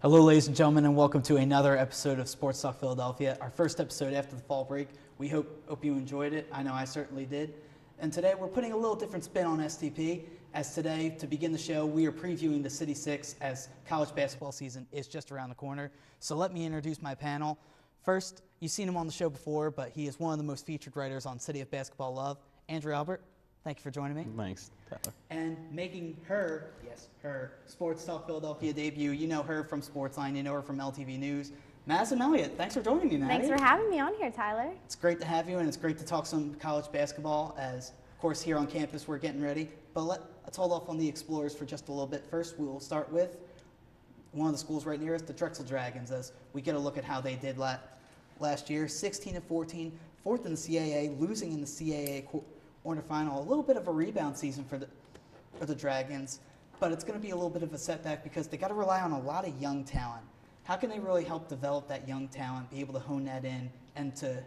Hello, ladies and gentlemen, and welcome to another episode of SportsTalk Philadelphia, our first episode after the fall break. We hope you enjoyed it. I know I certainly did. And today we're putting a little different spin on STP, as today, to begin the show, we are previewing the City Six as college basketball season is just around the corner. So let me introduce my panel. First, you've seen him on the show before, but he is one of the most featured writers on City of Basketball Love, Andrew Albert. Thank you for joining me. Thanks, Tyler. And making her Sports Talk Philadelphia debut, you know her from Sportsline, you know her from LTV News, Madison Elliott. Thanks for joining me, Maddie. Thanks for having me on here, Tyler. It's great to have you, and it's great to talk some college basketball, as, of course, here on campus we're getting ready. But let's hold off on the Explorers for just a little bit. First, we will start with one of the schools right near us, the Drexel Dragons, as we get a look at how they did last year. 16-14, fourth in the CAA, losing in the CAA quarterfinal. A little bit of a rebound season for the Dragons, but it's going to be a little bit of a setback because they got to rely on a lot of young talent. How can they really help develop that young talent, be able to hone that in, and to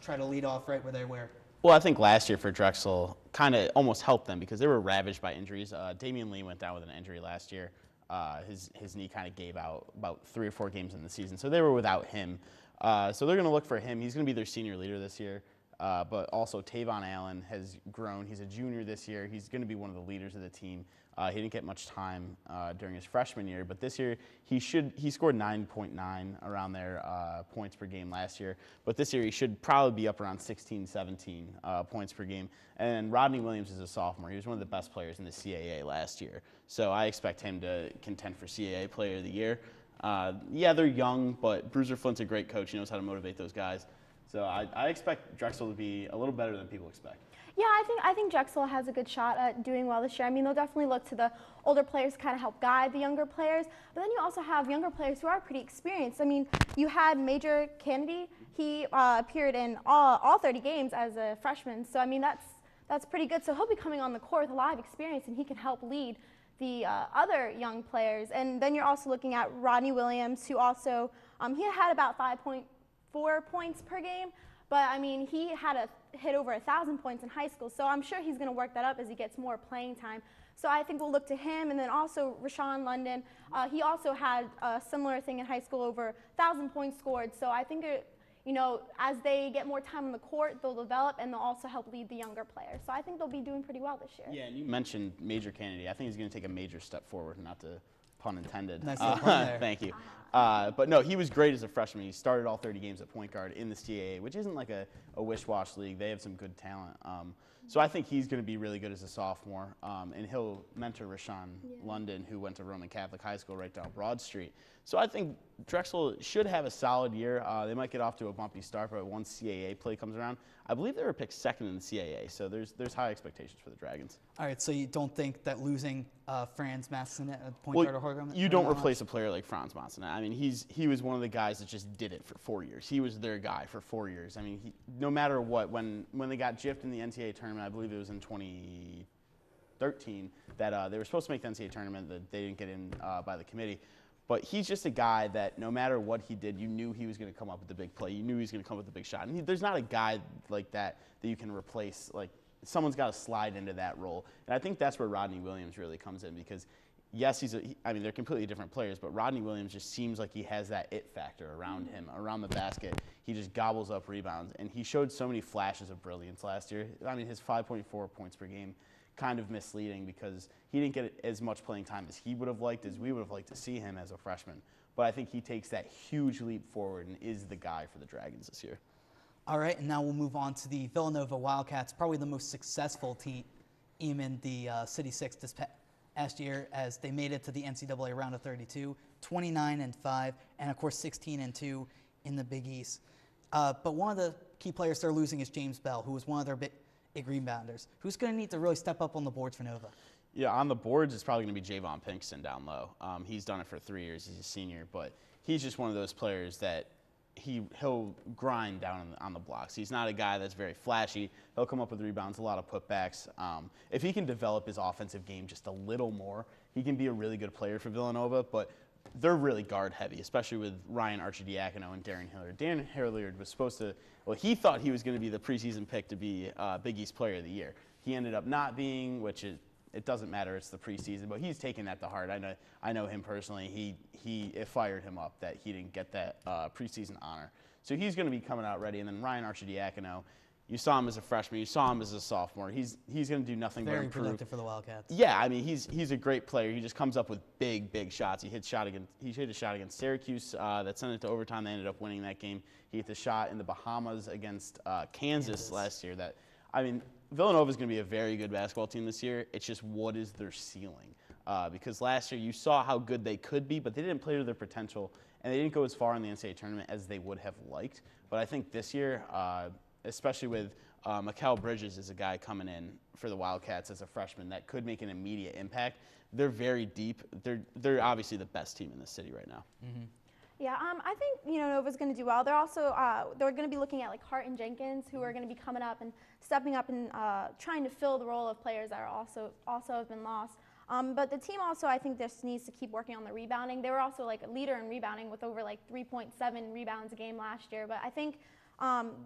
try to lead off right where they were? Well, I think last year for Drexel kind of almost helped them because they were ravaged by injuries. Damian Lee went down with an injury last year. His knee kind of gave out about 3 or 4 games in the season, so they were without him. So they're going to look for him. He's going to be their senior leader this year. But also Tavon Allen has grown. He's a junior this year. He's going to be one of the leaders of the team. He didn't get much time during his freshman year, but this year he scored 9.9 around there points per game last year. But this year he should probably be up around 16, 17 points per game. And Rodney Williams is a sophomore. He was one of the best players in the CAA last year. So I expect him to contend for CAA Player of the Year. Yeah, they're young, but Bruiser Flint's a great coach. He knows how to motivate those guys. So I expect Drexel to be a little better than people expect. Yeah, I think Drexel has a good shot at doing well this year. I mean, they'll definitely look to the older players to kind of help guide the younger players. But then you also have younger players who are pretty experienced. I mean, you had Major Kennedy. He appeared in all 30 games as a freshman. So, I mean, that's pretty good. So he'll be coming on the court with a lot of experience, and he can help lead the other young players. And then you're also looking at Rodney Williams, who also he had about 5.4 points per game, but I mean he had hit over 1,000 points in high school, so I'm sure he's going to work that up as he gets more playing time. So I think we'll look to him, and then also Rashawn London. He also had a similar thing in high school, over 1,000 points scored. So I think as they get more time on the court, they'll develop, and they'll also help lead the younger players. So I think they'll be doing pretty well this year. Yeah, and you mentioned Major Kennedy. I think he's going to take a major step forward, not to pun intended. Nice little pun there. Thank you. But no, he was great as a freshman. He started all 30 games at point guard in the CAA, which isn't like a wish-wash league. They have some good talent. So I think he's going to be really good as a sophomore, and he'll mentor Rashawn London, who went to Roman Catholic High School right down Broad Street. So I think Drexel should have a solid year. They might get off to a bumpy start, but once CAA play comes around, I believe they were picked second in the CAA, so there's high expectations for the Dragons. All right, so you don't think that losing Franz Massenet at point guard or Horgum? You don't replace a player like Franz Massenet. I mean, he was one of the guys that just did it for 4 years. He was their guy for 4 years. I mean, no matter what, when they got gypped in the NCAA tournament, I believe it was in 2013, that they were supposed to make the NCAA tournament, that they didn't get in by the committee. But he's just a guy that no matter what he did, you knew he was going to come up with the big play. You knew he was going to come up with the big shot. And there's not a guy like that you can replace. Like, someone's got to slide into that role. And I think that's where Rodney Williams really comes in because, yes, I mean, they're completely different players, but Rodney Williams just seems like he has that it factor around him, around the basket. He just gobbles up rebounds. And he showed so many flashes of brilliance last year. I mean, his 5.4 points per game, kind of misleading because he didn't get as much playing time as he would have liked, as we would have liked to see him as a freshman. But I think he takes that huge leap forward and is the guy for the Dragons this year. All right, and now we'll move on to the Villanova Wildcats, probably the most successful team in the City Six this past year, as they made it to the NCAA round of 32, 29-5, and of course 16-2 in the Big East. But one of the key players they're losing is James Bell, who was one of their big rebounders. Who's going to need to really step up on the boards for Nova? Yeah, on the boards, it's probably going to be Javon Pinkston down low. He's done it for 3 years. He's a senior, but he's just one of those players that he'll grind down on the blocks. He's not a guy that's very flashy. He'll come up with rebounds, a lot of putbacks. If he can develop his offensive game just a little more, he can be a really good player for Villanova, but they're really guard heavy, especially with Ryan Arcidiacono and Darren Hilliard. Darren Hilliard was supposed to, he thought he was going to be the preseason pick to be Big East Player of the Year. He ended up not being, which it doesn't matter. It's the preseason, but he's taking that to heart. I know him personally. It fired him up that he didn't get that preseason honor. So he's going to be coming out ready. And then Ryan Arcidiacono, you saw him as a freshman. You saw him as a sophomore. He's going to do nothing but improve. Very productive for the Wildcats. Yeah, I mean he's a great player. He just comes up with big shots. He hit a shot against Syracuse that sent it to overtime. They ended up winning that game. He hit the shot in the Bahamas against Kansas last year. Villanova is going to be a very good basketball team this year. It's just what is their ceiling? Because last year you saw how good they could be, but they didn't play to their potential, and they didn't go as far in the NCAA tournament as they would have liked. But I think this year, especially with Mikal Bridges is a guy coming in for the Wildcats as a freshman that could make an immediate impact. They're very deep. They're obviously the best team in the city right now. Mm-hmm. Yeah, I think Nova's going to do well. They're also they're going to be looking at like Hart and Jenkins, who are going to be coming up and stepping up and trying to fill the role of players that are also have been lost. But the team also, I think, just needs to keep working on the rebounding. They were also like a leader in rebounding with over like 3.7 rebounds a game last year. But I think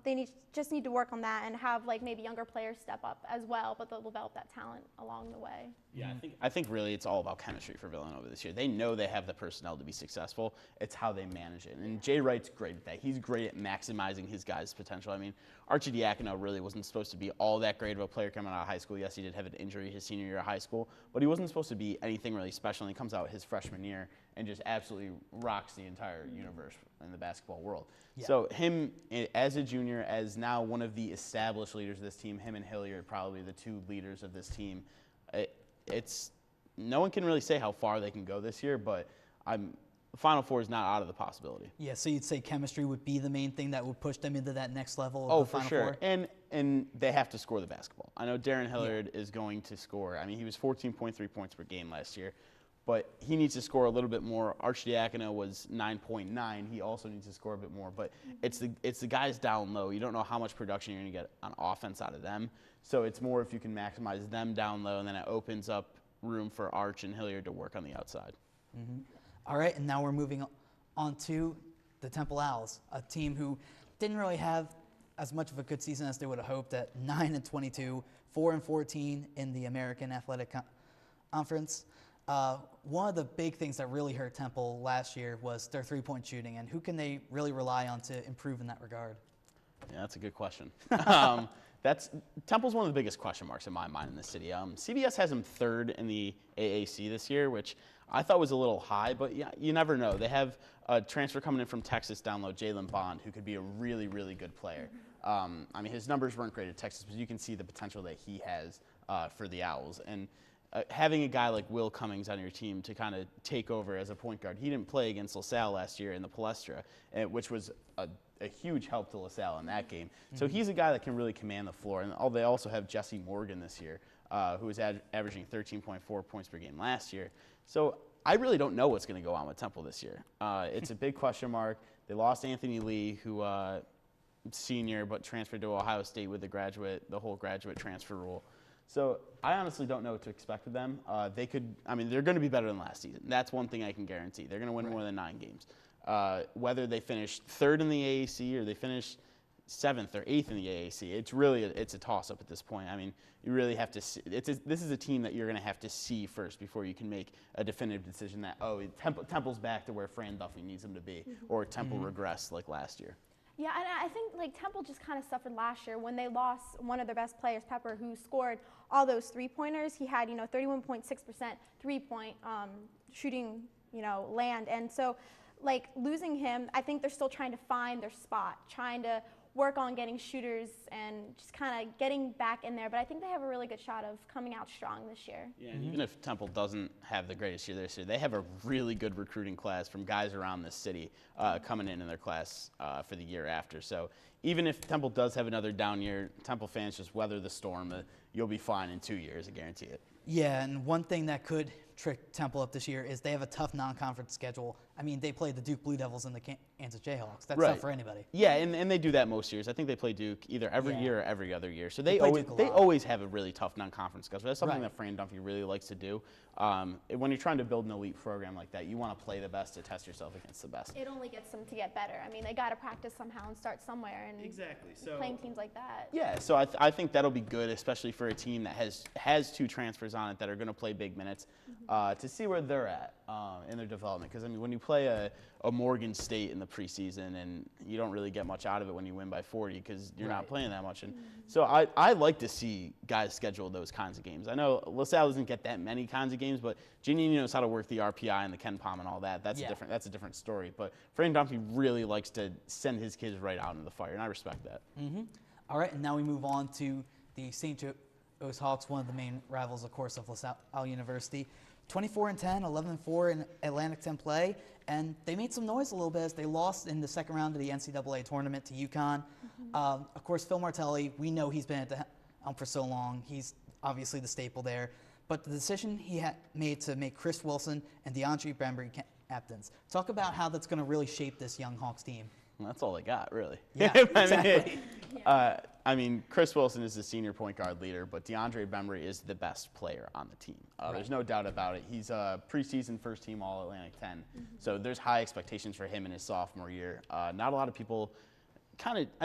they just need to work on that and have like maybe younger players step up as well, but they'll develop that talent along the way. Yeah, I think really it's all about chemistry for Villanova this year. They know they have the personnel to be successful. It's how they manage it. And Jay Wright's great at that. He's great at maximizing his guys' potential. I mean, Arcidiacono really wasn't supposed to be all that great of a player coming out of high school. Yes, he did have an injury his senior year of high school, but he wasn't supposed to be anything really special. And he comes out his freshman year and just absolutely rocks the entire universe in the basketball world. Yeah. So him as a junior, as now one of the established leaders of this team, him and Hilliard probably the two leaders of this team. It's no one can really say how far they can go this year, but Final Four is not out of the possibility. Yeah, so you'd say chemistry would be the main thing that would push them into that next level of the for Final sure. Four? And they have to score the basketball. I know Darren Hilliard is going to score. I mean, he was 14.3 points per game last year, but he needs to score a little bit more. Arcidiacono was 9.9. He also needs to score a bit more, but it's the guys down low. You don't know how much production you're going to get on offense out of them. So it's more if you can maximize them down low, and then it opens up room for Arch and Hilliard to work on the outside. Mm-hmm. All right, and now we're moving on to the Temple Owls, a team who didn't really have as much of a good season as they would have hoped at 9-22, 4-14 in the American Athletic Conference. One of the big things that really hurt Temple last year was their three-point shooting, and who can they really rely on to improve in that regard? Yeah, that's a good question. Temple's one of the biggest question marks in my mind in the city. CBS has them third in the AAC this year, which I thought was a little high, but yeah, you never know. They have a transfer coming in from Texas down low, Jalen Bond, who could be a really, really good player. I mean, his numbers weren't great at Texas, but you can see the potential that he has for the Owls. And having a guy like Will Cummings on your team to kind of take over as a point guard. He didn't play against LaSalle last year in the Palestra, which was a huge help to LaSalle in that game. Mm-hmm. So he's a guy that can really command the floor. And they also have Jesse Morgan this year, who was averaging 13.4 points per game last year. So I really don't know what's going to go on with Temple this year. It's a big question mark. They lost Anthony Lee, who senior, but transferred to Ohio State with the whole graduate transfer rule. So I honestly don't know what to expect with them. They're going to be better than last season. That's one thing I can guarantee. They're going to win more than 9 games. Whether they finish third in the AAC or they finish 7th or 8th in the AAC, it's a toss-up at this point. I mean, you really have to see. This is a team that you're going to have to see first before you can make a definitive decision that, Temple's back to where Fran Duffy needs them to be, or Temple regressed like last year. Yeah, and I think like Temple just kind of suffered last year when they lost one of their best players, Pepper, who scored all those three-pointers. He had 31.6% three-point shooting land, and so like losing him, I think they're still trying to find their spot, trying to work on getting shooters and just kind of getting back in there. But I think they have a really good shot of coming out strong this year. Yeah, and even if Temple doesn't have the greatest year this year, they have a really good recruiting class from guys around the city coming in their class for the year after. So even if Temple does have another down year, Temple fans just weather the storm. You'll be fine in 2 years, I guarantee it. Yeah, and one thing that could trick Temple up this year is they have a tough non-conference schedule I mean, they played the Duke Blue Devils and the Kansas Jayhawks. That's Right. not for anybody. Yeah, and they do that most years. I think they play Duke either every Yeah. year or every other year. So They they play always, Duke a they lot. always have a really tough non-conference schedule. That's something Right. that Fran Dunphy really likes to do. When you're trying to build an elite program like that, you want to play the best to test yourself against the best. It only gets them to get better. I mean, they got to practice somehow and start somewhere. And Exactly. So playing teams like that. yeah, so I think that'll be good, especially for a team that has 2 transfers on it that are going to play big minutes, to see where they're at in their development. Because I mean, when you play a Morgan State in the preseason, and you don't really get much out of it when you win by 40 because you're not Right. playing that much. And so I like to see guys schedule those kinds of games. I know LaSalle doesn't get that many kinds of games, but Ginny knows how to work the RPI and the Ken Pom and all that. That's Yeah. a different story. But Fran Dunphy really likes to send his kids right out into the fire, and I respect that. All right, and now we move on to the St. Joe's Hawks, one of the main rivals, of course, of LaSalle University. 24-10, 11-4 in Atlantic 10 play, and they made some noise a little bit as they lost in the second round of the NCAA tournament to UConn. Of course, Phil Martelli, we know he's been at the helm for so long. He's obviously the staple there. But the decision he made to make Chris Wilson and DeAndre Bembry captains. Talk about how that's going to really shape this young Hawks team. And that's all they got, really. Yeah, exactly. I mean, Chris Wilson is the senior point guard leader, but DeAndre Bembry is the best player on the team. There's no doubt about it. He's a preseason first team All-Atlantic 10, so there's high expectations for him in his sophomore year. Not a lot of people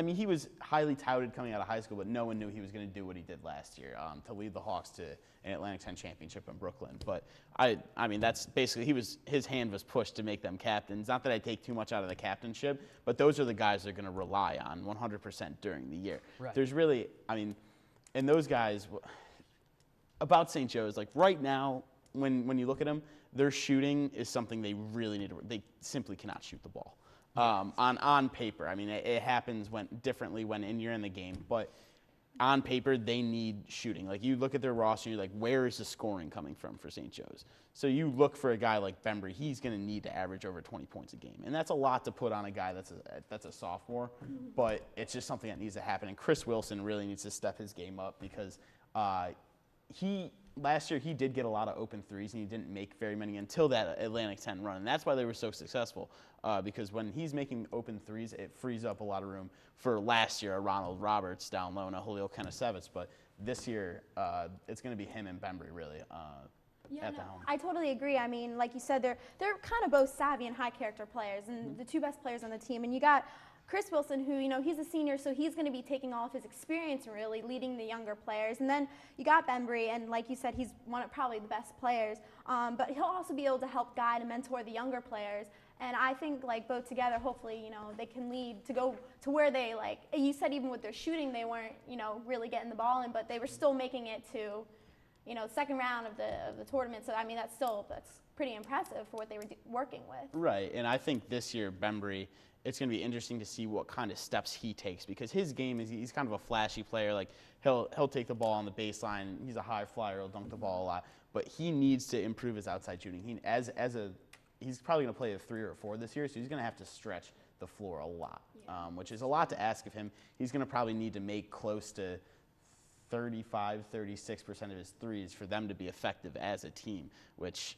he was highly touted coming out of high school, but no one knew he was going to do what he did last year, to lead the Hawks to an Atlantic 10 championship in Brooklyn. But I mean, that's basically, his hand was pushed to make them captains. Not that I take too much out of the captainship, but those are the guys they're going to rely on 100% during the year. Right. There's really, and those guys, about St. Joe's, like right now, when you look at them, their shooting is something they really need to, they simply cannot shoot the ball. On paper, I mean, it happens differently when you're in the game, but on paper, they need shooting. Like, you look at their roster, you're like, where is the scoring coming from for St. Joe's? So you look for a guy like Bembry, he's going to need to average over 20 points a game. And that's a lot to put on a guy that's a sophomore, but it's just something that needs to happen. And Chris Wilson really needs to step his game up because last year he did get a lot of open threes, and he didn't make very many until that Atlantic 10 run. And that's why they were so successful, because when he's making open threes, it frees up a lot of room for last year, a Ronald Roberts down low and a Julio Kenasevich. But this year, it's going to be him and Bembry, really, at the helm. I totally agree. I mean, like you said, they're kind of both savvy and high character players, and the 2 best players on the team. And you got Chris Wilson, who, he's a senior, so he's going to be taking all of his experience and really leading the younger players. And then you got Bembry, and like you said, he's probably the best players. But he'll also be able to help guide and mentor the younger players. And I think, like, both together, hopefully, they can lead to go to where they, like, you said even with their shooting, they weren't, really getting the ball in, but they were still making it to, second round of the tournament. So, I mean, that's pretty impressive for what they were working with. Right, and I think this year, Bembry, it's going to be interesting to see what kind of steps he takes, because his game is, he's kind of a flashy player. Like, he'll take the ball on the baseline. He's a high flyer. He'll dunk the ball a lot, but he needs to improve his outside shooting. He's probably going to play a 3 or a 4 this year, so he's going to have to stretch the floor a lot, which is a lot to ask of him. He's going to probably need to make close to 35, 36% of his threes for them to be effective as a team, which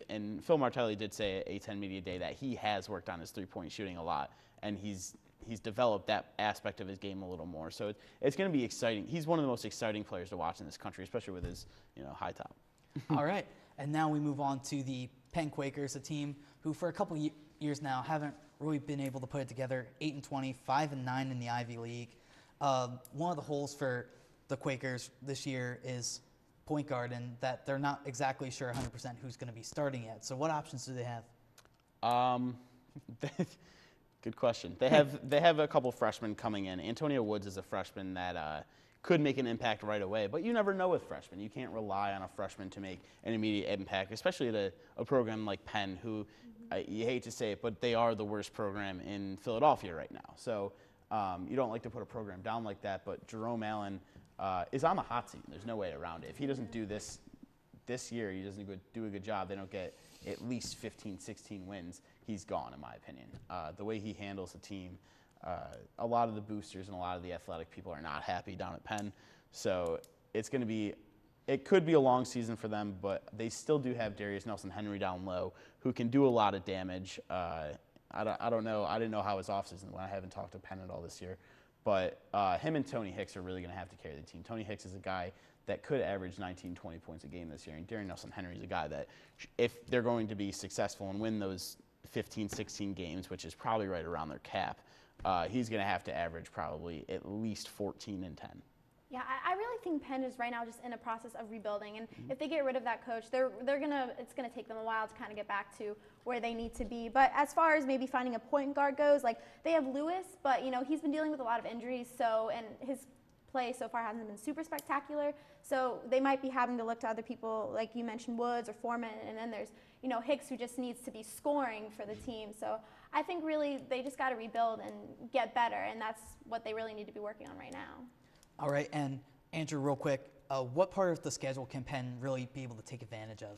and Phil Martelli did say at A10 Media Day that he has worked on his three-point shooting a lot, and he's developed that aspect of his game a little more. So it's going to be exciting. He's one of the most exciting players to watch in this country, especially with his high top. All right, and now we move on to the Penn Quakers, a team who for a couple years now haven't really been able to put it together. 8-20, 5-9 in the Ivy League. One of the holes for the Quakers this year is point guard, and that they're not exactly sure 100% who's going to be starting yet. So what options do they have? Good question. They have a couple freshmen coming in. Antonio Woods is a freshman that could make an impact right away, but you never know with freshmen. You can't rely on a freshman to make an immediate impact, especially at a program like Penn, who you hate to say it, but they are the worst program in Philadelphia right now. So you don't like to put a program down like that, but Jerome Allen is on the hot seat. There's no way around it. If he doesn't do this year, he doesn't do a good job, they don't get at least 15, 16 wins, he's gone, in my opinion. The way he handles the team, a lot of the boosters and a lot of the athletic people are not happy down at Penn. So it's going to be it could be a long season for them, but they still do have Darius Nelson-Henry down low, who can do a lot of damage. I don't know. I didn't know how his offseason went. I haven't talked to Penn at all this year. But him and Tony Hicks are really going to have to carry the team. Tony Hicks is a guy that could average 19, 20 points a game this year. And Darius Nelson-Henry is a guy that, if they're going to be successful and win those 15, 16 games, which is probably right around their cap, he's going to have to average probably at least 14 and 10. Yeah, I really think Penn is right now just in a process of rebuilding, and if they get rid of that coach, it's gonna take them a while to kind of get back to where they need to be. But as far as maybe finding a point guard goes, like they have Lewis, but he's been dealing with a lot of injuries, and his play so far hasn't been super spectacular. So they might be having to look to other people, like you mentioned, Woods or Foreman, and then there's Hicks, who just needs to be scoring for the team. So I think really they just got to rebuild and get better, and that's what they really need to be working on right now. All right, and Andrew, real quick, what part of the schedule can Penn really be able to take advantage of?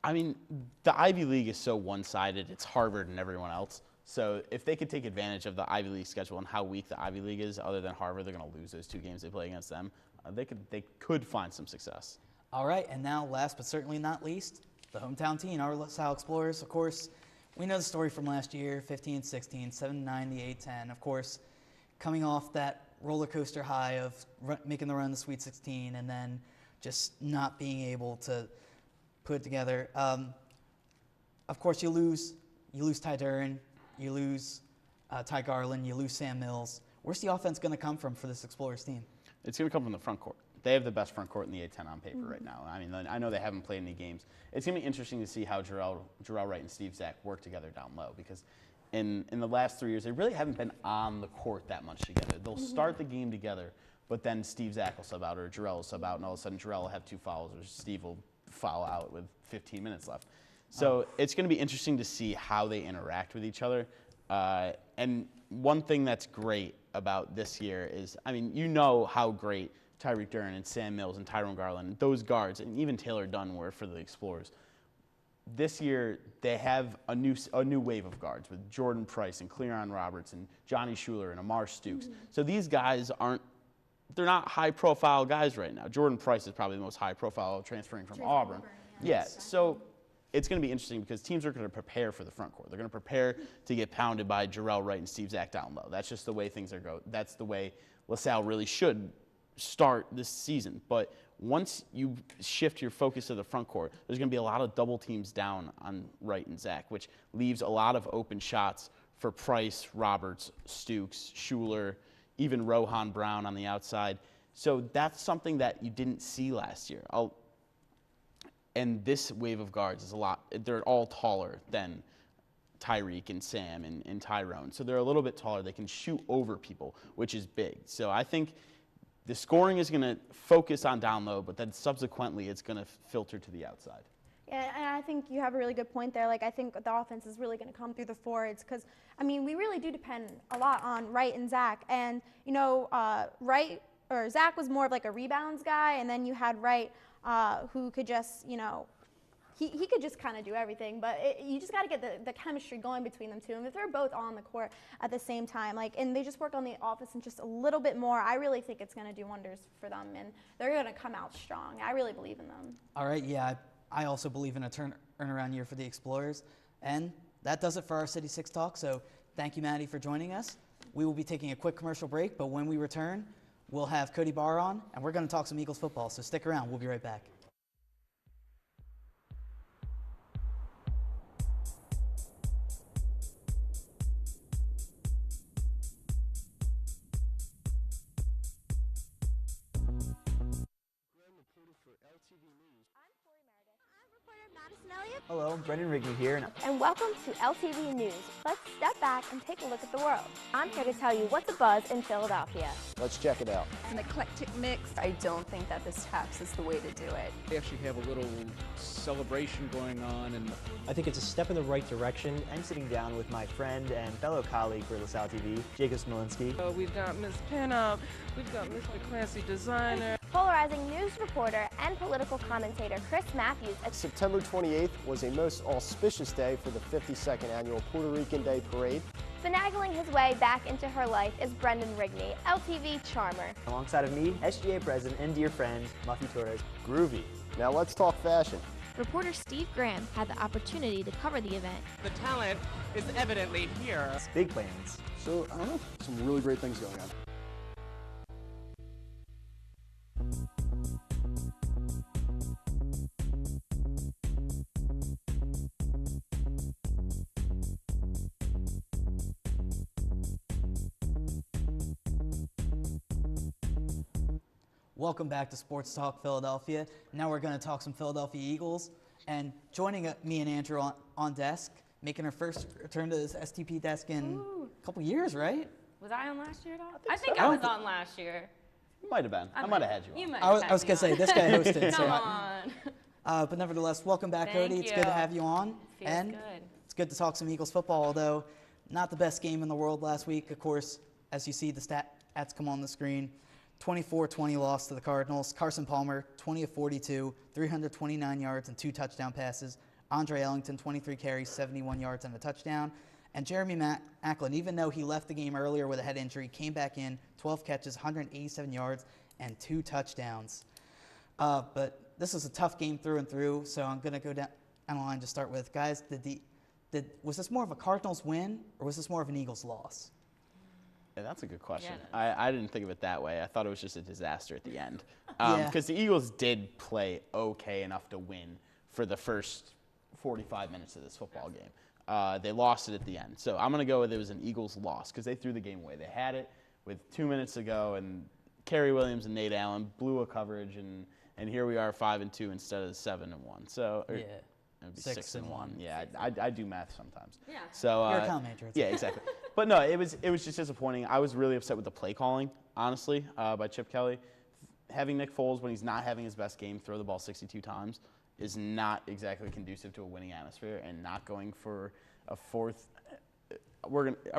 I mean, the Ivy League is so one-sided. It's Harvard and everyone else. So if they could take advantage of the Ivy League schedule and how weak the Ivy League is, other than Harvard, they're going to lose those 2 games they play against them. They could find some success. All right, and now last but certainly not least, the hometown team, our LaSalle Explorers. Of course, we know the story from last year, 15-16, 7-9, the A-10. Of course, coming off that roller coaster high of making the run to Sweet 16 and then just not being able to put it together. Of course, you lose Ty Duren, you lose Ty Garland, you lose Sam Mills. Where's the offense going to come from for this Explorers team? It's going to come from the front court. They have the best front court in the A-10 on paper right now. I mean, I know they haven't played any games. It's going to be interesting to see how Jarrell Wright and Steve Zach work together down low, because in the last 3 years, they really haven't been on the court that much together. They'll start the game together, but then Steve Zach will sub out or Jarrell will sub out, and all of a sudden Jarrell will have 2 fouls or Steve will foul out with 15 minutes left. So it's going to be interesting to see how they interact with each other. And one thing that's great about this year is, I mean, how great Tyreek Duren and Sam Mills and Tyrone Garland, those guards, and even Taylor Dunn were for the Explorers. This year, they have a new wave of guards with Jordan Price and Clearon Roberts and Johnny Schuler and Amar Stukes. So these guys they're not high-profile guys right now. Jordan Price is probably the most high-profile transferring from Auburn. Yeah, so it's going to be interesting because teams are going to prepare for the front court. They're going to prepare to get pounded by Jarrell Wright and Steve Zach down low. That's just the way things are going. That's the way LaSalle really should start this season. But once you shift your focus to the front court, there's going to be a lot of double teams down on Wright and Zach, which leaves a lot of open shots for Price, Roberts, Stukes, Schuler, even Rohan Brown on the outside. So that's something that you didn't see last year. And this wave of guards is they're all taller than Tyreek and Sam and Tyrone. So they're a little bit taller. They can shoot over people, which is big. So I think the scoring is going to focus on down low, but then subsequently it's going to filter to the outside. Yeah, and I think you have a really good point there. Like, I think the offense is really going to come through the forwards because, I mean, we really do depend a lot on Wright and Zach. And, Zach was more of like a rebounds guy, and then you had Wright who could just, he could just kind of do everything. But you just got to get the chemistry going between them two. And if they're both on the court at the same time, and they just work on the offense and just a little bit more, I really think it's going to do wonders for them. And they're going to come out strong. I really believe in them. All right, yeah. I also believe in a turnaround year for the Explorers. And that does it for our City 6 Talk. So thank you, Maddie, for joining us. We will be taking a quick commercial break, but when we return, we'll have Cody Barr on, and we're going to talk some Eagles football. So stick around. We'll be right back. Hello, I'm Brendan Rigney here. And welcome to LTV News. Let's step back and take a look at the world. I'm here to tell you what's a buzz in Philadelphia. Let's check it out. An eclectic mix. I don't think that this tax is the way to do it. They actually have a little celebration going on, and I think it's a step in the right direction. I'm sitting down with my friend and fellow colleague for LaSalle TV, Jacob Smolinski. We've got Miss Pinup, we've got Mr. Classy Designer. Polarizing news reporter and political commentator Chris Matthews. September 28th was a most auspicious day for the 52nd annual Puerto Rican Day Parade. Finagling his way back into her life is Brendan Rigney, LTV charmer. Alongside of me, SGA president and dear friend, Muffy Torres. Groovy. Now let's talk fashion. Reporter Steve Graham had the opportunity to cover the event. The talent is evidently here. Big plans. So, I don't know, some really great things going on. Welcome back to Sports Talk Philadelphia. Now we're going to talk some Philadelphia Eagles. And joining me and Andrew on desk, making her first return to this STP desk in a couple years, right? Was I on last year at all? I think I was on last year. You might have been. I might have had you on. I was going to say, this guy hosted. Come on. But nevertheless, welcome back, Thank Cody. It's you. good to have you on. Feels and good. It's good to talk some Eagles football, although not the best game in the world last week. Of course, as you see the stats come on the screen, 24-20 loss to the Cardinals. Carson Palmer, 20 of 42, 329 yards and 2 touchdown passes. Andre Ellington, 23 carries, 71 yards and a touchdown. And Jeremy Maclin, even though he left the game earlier with a head injury, came back in, 12 catches, 187 yards, and 2 touchdowns. But this was a tough game through and through, so I'm going to go down the line to start with. Guys, was this more of a Cardinals win, or was this more of an Eagles loss? Yeah, that's a good question. Yeah, I didn't think of it that way. I thought it was just a disaster at the end. Yeah. Because the Eagles did play okay enough to win for the first 45 minutes of this football game. They lost it at the end. So I'm going to go with it was an Eagles loss because they threw the game away. They had it with 2 minutes to go, and Kerry Williams and Nate Allen blew a coverage, and here we are 5-2 instead of 7-1. So Yeah. It would be 6-1. 6-1. Yeah, I do math sometimes. Yeah. So You're a account manager. Yeah, exactly. But no, it was just disappointing. I was really upset with the play calling, honestly, by Chip Kelly. Having Nick Foles, when he's not having his best game, throw the ball 62 times is not exactly conducive to a winning atmosphere, and not going for a fourth. Are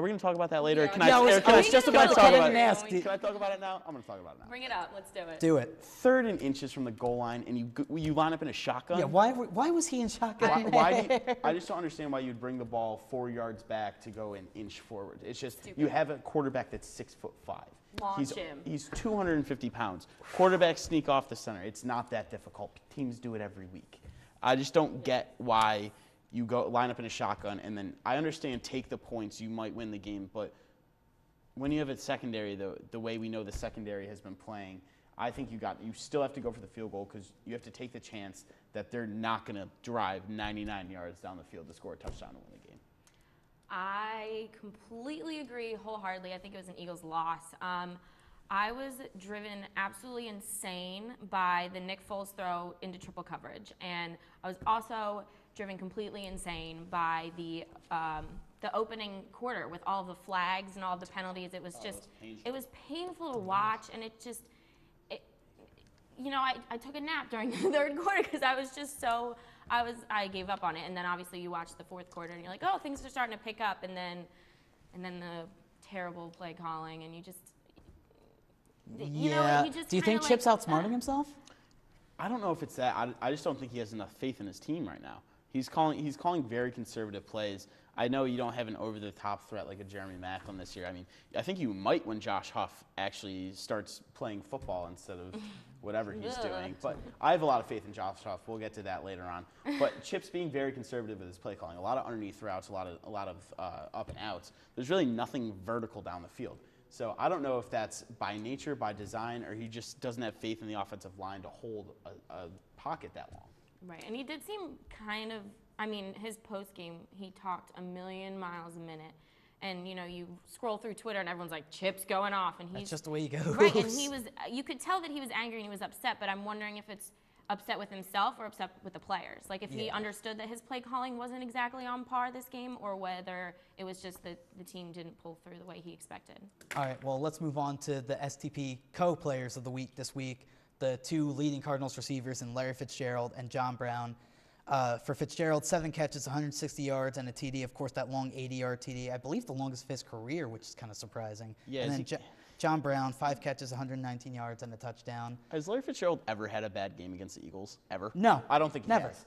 we gonna talk about that later? Yeah. Can Yeah, I was just about to talk get in about and it? ask. Can I talk about it now? I'm gonna talk about it now. Bring it up. Let's do it. Do it. 3rd and inches from the goal line, and you line up in a shotgun. Yeah, why was he in shotgun? I just don't understand why you'd bring the ball 4 yards back to go an inch forward. It's just you have a quarterback that's 6'5". Launch him. He's 250 pounds. Quarterbacks sneak off the center. It's not that difficult. Teams do it every week. I just don't get why you go line up in a shotgun, and then I understand take the points, you might win the game, but when you have a secondary, the way we know the secondary has been playing, I think you still have to go for the field goal because you have to take the chance that they're not going to drive 99 yards down the field to score a touchdown to win the game. I completely agree wholeheartedly. I think it was an Eagles loss. I was driven absolutely insane by the Nick Foles throw into triple coverage, and I was also driven completely insane by the opening quarter with all the flags and all the penalties. It was just, it was painful to watch, and it just, I took a nap during the 3rd quarter because I was just so, I gave up on it. And then obviously you watch the 4th quarter and you're like, oh, things are starting to pick up, and then the terrible play calling, and you just, you just Do you think Chip's outsmarting himself? I don't know if it's that. I just don't think he has enough faith in his team right now. He's calling very conservative plays. I know you don't have an over-the-top threat like a Jeremy Maclin this year. I mean, I think you might when Josh Huff actually starts playing football instead of whatever he's doing. But I have a lot of faith in Josh Huff. We'll get to that later on. But Chip's being very conservative with his play calling. A lot of underneath routes, a lot of up and outs. There's really nothing vertical down the field. So I don't know if that's by nature, by design, or he just doesn't have faith in the offensive line to hold a pocket that long. Right, and he did seem kind of, his post-game, he talked a million miles a minute. And, you scroll through Twitter and everyone's like, Chip's going off. And That's just the way he goes. Right, and you could tell that he was angry and he was upset, but I'm wondering if it's upset with himself or upset with the players. Like if he understood that his play calling wasn't exactly on par this game, or whether it was just that the team didn't pull through the way he expected. All right, well, let's move on to the STP co-players of the week this week. The 2 leading Cardinals receivers in Larry Fitzgerald and John Brown. For Fitzgerald, 7 catches, 160 yards, and a TD. Of course, that long 80-yard TD. I believe the longest of his career, which is kind of surprising. Yeah, and then John Brown, 5 catches, 119 yards, and a touchdown. Has Larry Fitzgerald ever had a bad game against the Eagles? Ever? No. I don't think he never. has.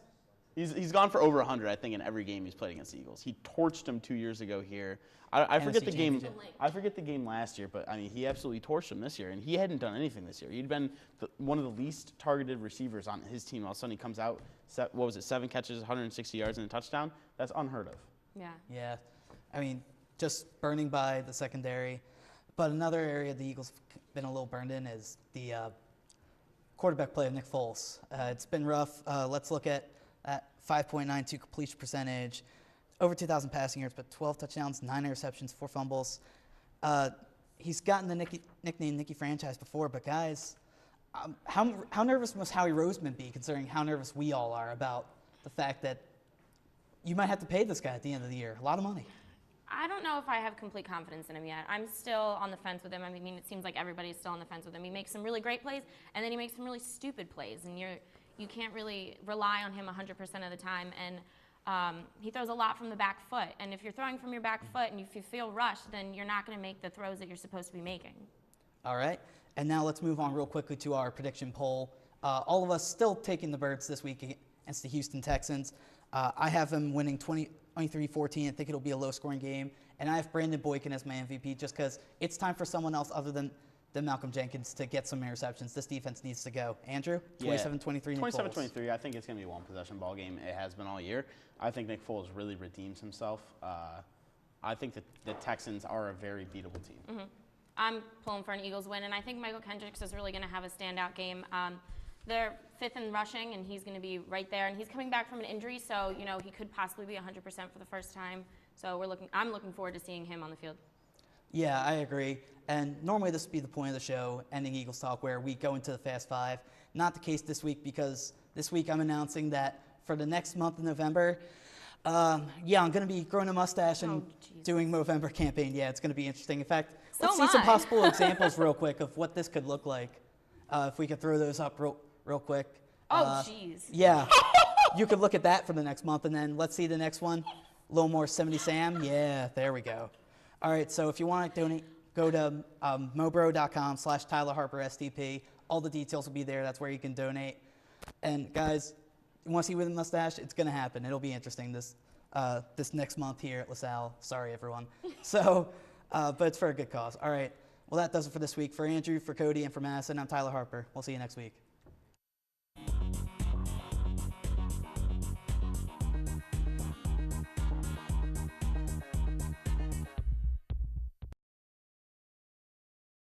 He's gone for over 100, I think, in every game he's played against the Eagles. He torched them 2 years ago here. I forget the game. I forget the game last year, but I mean, he absolutely torched them this year, and he hadn't done anything this year. He'd been one of the least targeted receivers on his team. All of a sudden, he comes out. What was it? 7 catches, 160 yards, and a touchdown. That's unheard of. Yeah. Yeah. I mean, just burning by the secondary. But another area the Eagles have been a little burned in is the quarterback play of Nick Foles. It's been rough. Let's look at 5.92 completion percentage, over 2,000 passing yards, but 12 touchdowns, 9 interceptions, 4 fumbles. He's gotten the nickname Nicky Franchise before, but guys, how nervous must Howie Roseman be, considering how nervous we all are about the fact that you might have to pay this guy at the end of the year a lot of money? I don't know if I have complete confidence in him yet. I'm still on the fence with him. I mean, it seems like everybody's still on the fence with him. He makes some really great plays, and then he makes some really stupid plays, and you can't really rely on him 100% of the time. And he throws a lot from the back foot. And if you're throwing from your back foot and if you feel rushed, then you're not going to make the throws that you're supposed to be making. All right. And now let's move on real quickly to our prediction poll. All of us still taking the Birds this week against the Houston Texans. I have them winning 23-14. I think it'll be a low-scoring game. And I have Brandon Boykin as my MVP just because it's time for someone else other than Malcolm Jenkins to get some interceptions. This defense needs to go. Andrew, 27-23 27-23. I think it's going to be a one-possession ball game. It has been all year. I think Nick Foles really redeems himself. I think that the Texans are a very beatable team. Mm-hmm. I'm pulling for an Eagles win, and I think Michael Kendricks is really going to have a standout game. They're 5th in rushing, and he's going to be right there. And he's coming back from an injury, so he could possibly be 100% for the first time. So I'm looking forward to seeing him on the field. Yeah, I agree. And normally this would be the point of the show, ending Eagles Talk, where we go into the Fast Five. Not the case this week, because this week I'm announcing that for the next month in November, I'm going to be growing a mustache and doing Movember campaign. Yeah, it's going to be interesting. In fact, let's see some possible examples real quick of what this could look like. If we could throw those up real quick. Oh, jeez. Yeah. You could look at that for the next month, and then let's see the next one. A little more 70 Sam. Yeah, there we go. All right, so if you want to donate, go to mobro.com/TylerHarperSTP. All the details will be there. That's where you can donate. And guys, you want to see with a mustache? It's going to happen. It'll be interesting this next month here at LaSalle. Sorry, everyone. So, but it's for a good cause. All right. Well, that does it for this week. For Andrew, for Cody, and for Madison, I'm Tyler Harper. We'll see you next week.